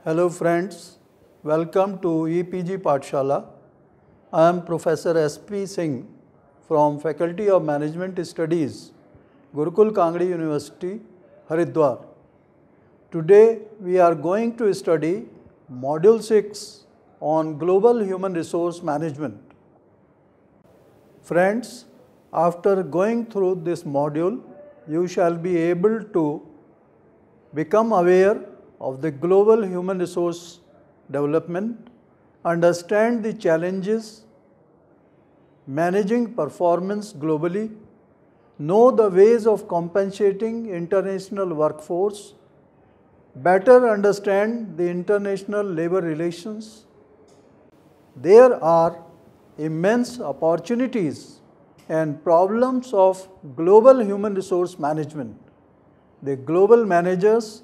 Hello friends, welcome to EPG Pathshala. I am Professor S.P. Singh from Faculty of Management Studies, Gurukul Kangadi University, Haridwar. Today we are going to study Module 6 on Global Human Resource Management. Friends, after going through this module, you shall be able to become aware of the global human resource development, understand the challenges, managing performance globally, know the ways of compensating international workforce, better understand the international labor relations. There are immense opportunities and problems of global human resource management. The global managers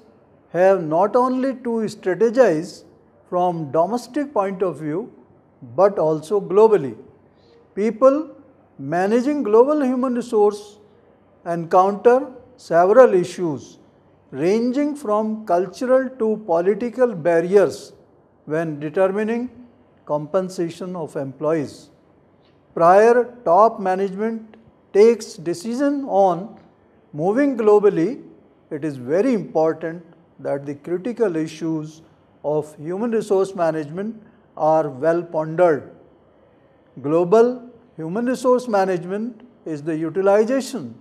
have not only to strategize from domestic point of view, but also globally. People managing global human resource encounter several issues ranging from cultural to political barriers when determining compensation of employees. Prior top management takes decision on moving globally, it is very important that the critical issues of human resource management are well pondered. Global human resource management is the utilization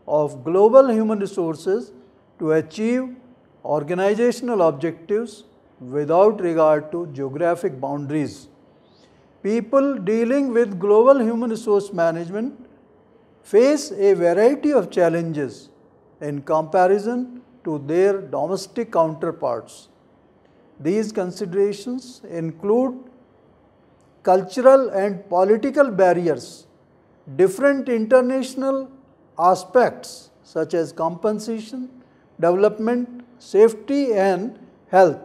of global human resources to achieve organizational objectives without regard to geographic boundaries. People dealing with global human resource management face a variety of challenges in comparison to their domestic counterparts. These considerations include cultural and political barriers, different international aspects such as compensation, development, safety and health,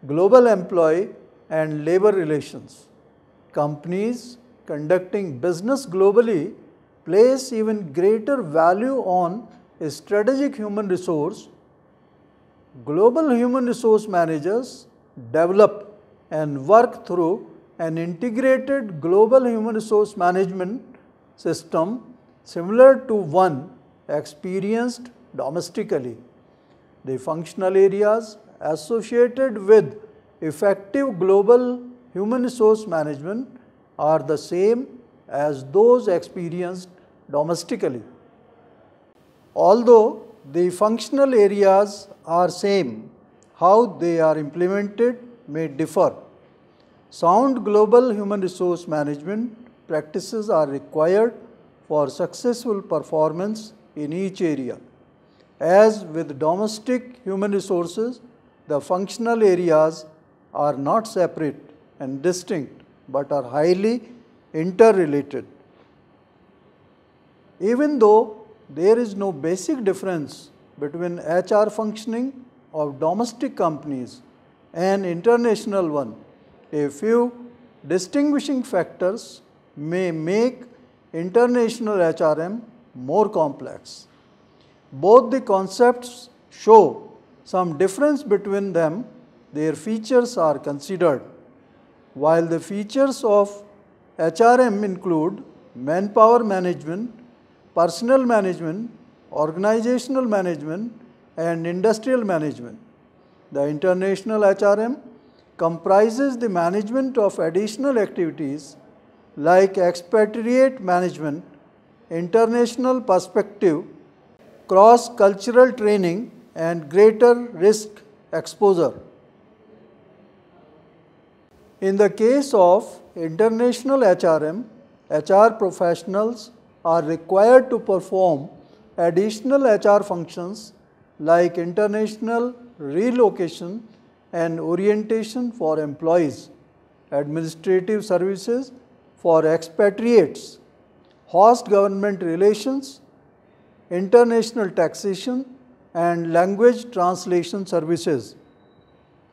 global employee and labor relations. Companies conducting business globally place even greater value on a strategic human resource. Global human resource managers develop and work through an integrated global human resource management system similar to one experienced domestically. The functional areas associated with effective global human resource management are the same as those experienced domestically. Although the functional areas are same, how they are implemented may differ. Sound global human resource management practices are required for successful performance in each area. As with domestic human resources, the functional areas are not separate and distinct, but are highly interrelated. Even though there is no basic difference between HR functioning of domestic companies and international one, a few distinguishing factors may make international HRM more complex. Both the concepts show some difference between them, their features are considered. While the features of HRM include manpower management, personnel management, organizational management and industrial management. The international HRM comprises the management of additional activities like expatriate management, international perspective, cross-cultural training and greater risk exposure. In the case of international HRM, HR professionals are required to perform additional HR functions like international relocation and orientation for employees, administrative services for expatriates, host government relations, international taxation and language translation services.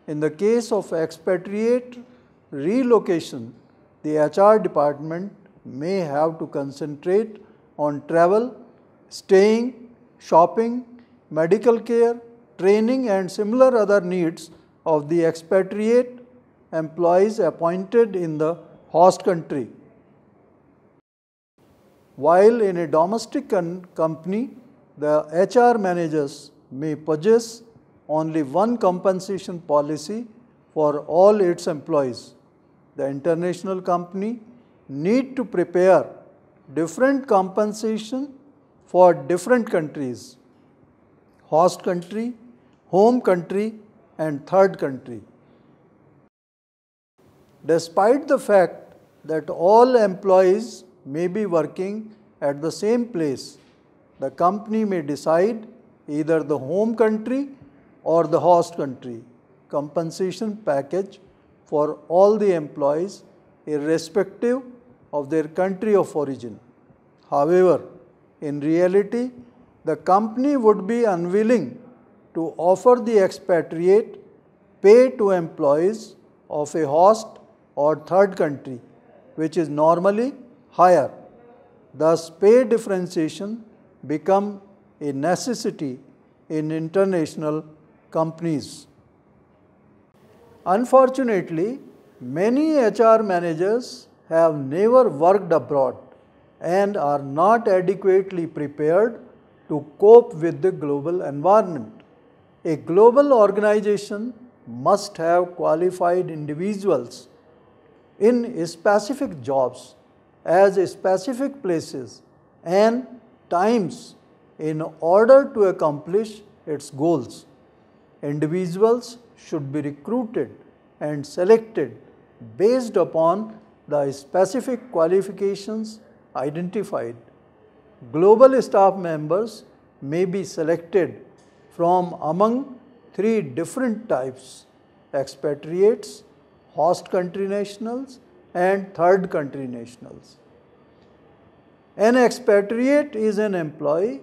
In the case of expatriate relocation, the HR department may have to concentrate on travel, staying, shopping, medical care, training and similar other needs of the expatriate employees appointed in the host country. While in a domestic company, the HR managers may possess only one compensation policy for all its employees. The international company need to prepare different compensation for different countries: host country, home country, and third country. Despite the fact that all employees may be working at the same place, the company may decide either the home country or the host country compensation package for all the employees irrespective of their country of origin. However, in reality, the company would be unwilling to offer the expatriate pay to employees of a host or third country, which is normally higher. Thus, pay differentiation become a necessity in international companies. Unfortunately, many HR managers have never worked abroad and are not adequately prepared to cope with the global environment. A global organization must have qualified individuals in specific jobs as specific places and times in order to accomplish its goals. Individuals should be recruited and selected based upon the specific qualifications identified. Global staff members may be selected from among three different types: expatriates, host country nationals, and third country nationals. An expatriate is an employee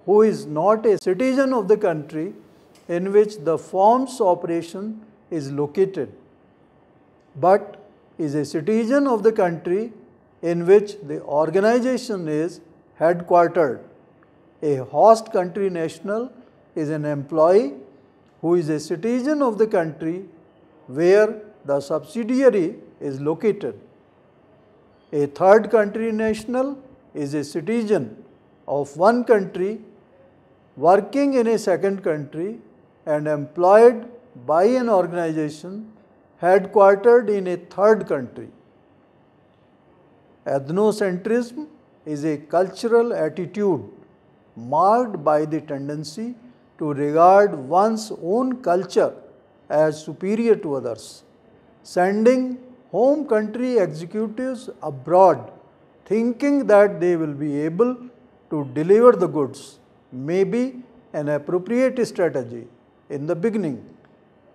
who is not a citizen of the country in which the firm's operation is located, but is a citizen of the country in which the organization is headquartered. A host country national is an employee who is a citizen of the country where the subsidiary is located. A third country national is a citizen of one country working in a second country and employed by an organization headquartered in a third country. Ethnocentrism is a cultural attitude marked by the tendency to regard one's own culture as superior to others. Sending home country executives abroad thinking that they will be able to deliver the goods may be an appropriate strategy in the beginning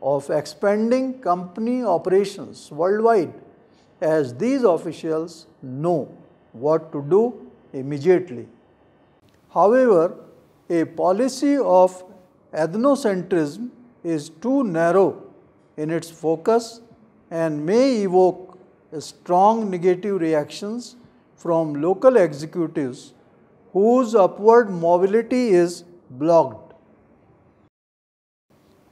of expanding company operations worldwide, as these officials know what to do immediately. However, a policy of ethnocentrism is too narrow in its focus and may evoke strong negative reactions from local executives whose upward mobility is blocked.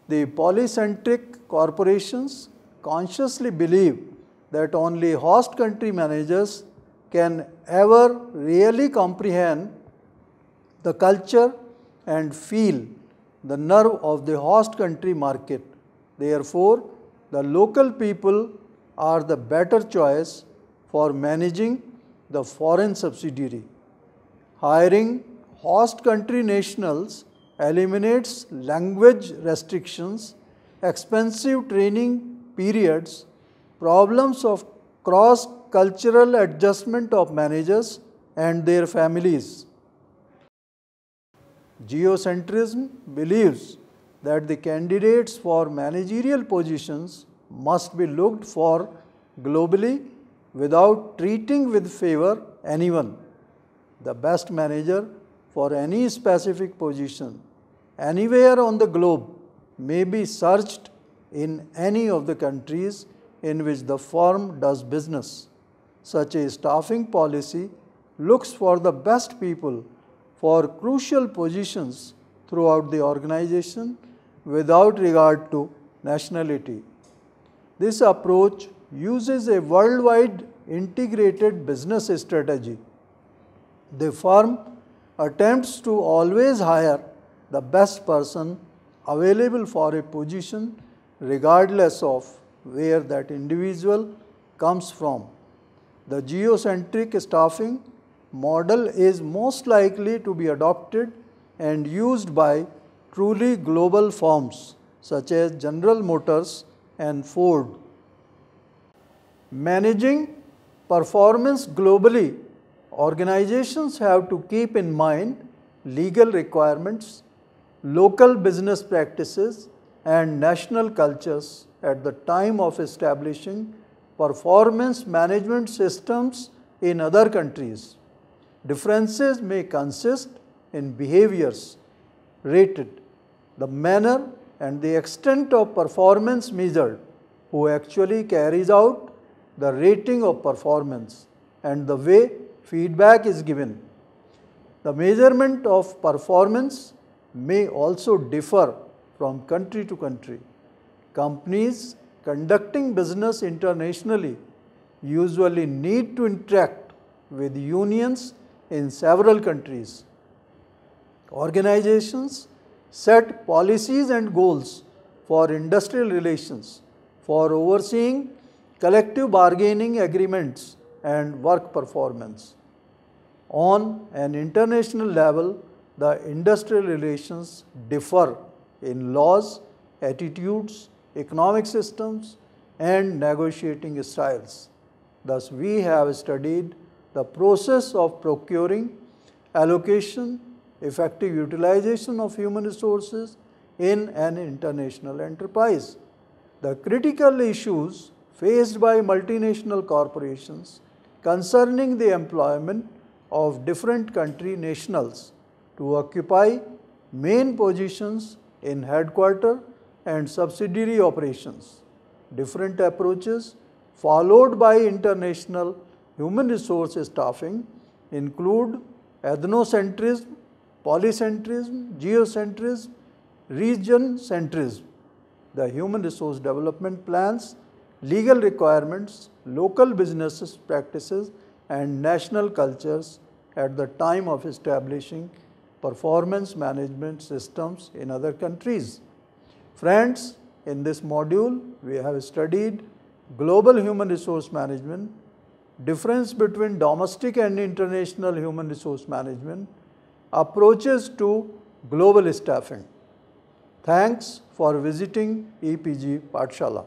The polycentric corporations consciously believe that only host country managers can ever really comprehend the culture and feel the nerve of the host country market. Therefore, the local people are the better choice for managing the foreign subsidiary. Hiring host country nationals eliminates language restrictions, expensive training periods, problems of cross-cultural adjustment of managers and their families. Geocentrism believes that the candidates for managerial positions must be looked for globally without treating with favor anyone. The best manager for any specific position anywhere on the globe may be searched in any of the countries in which the firm does business. Such a staffing policy looks for the best people for crucial positions throughout the organization without regard to nationality. This approach uses a worldwide integrated business strategy. The firm attempts to always hire the best person available for a position regardless of where that individual comes from. The geocentric staffing model is most likely to be adopted and used by truly global firms such as General Motors and Ford. Managing performance globally, organizations have to keep in mind legal requirements, local business practices, and national cultures at the time of establishing performance management systems in other countries. Differences may consist in behaviors rated, the manner and the extent of performance measured, who actually carries out the rating of performance, and the way feedback is given. The measurement of performance may also differ from country to country. Companies conducting business internationally usually need to interact with unions in several countries. Organizations set policies and goals for industrial relations, for overseeing collective bargaining agreements and work performance. On an international level, the industrial relations differ in laws, attitudes, economic systems, and negotiating styles. Thus, we have studied the process of procuring, allocation, effective utilization of human resources in an international enterprise. The critical issues faced by multinational corporations concerning the employment of different country nationals to occupy main positions in headquarter and subsidiary operations. Different approaches followed by international human resource staffing include ethnocentrism, polycentrism, geocentrism, region centrism. The human resource development plans, legal requirements, local business practices, and national cultures at the time of establishing performance management systems in other countries. Friends, in this module, we have studied global human resource management, difference between domestic and international human resource management, approaches to global staffing. Thanks for visiting EPG Pathshala.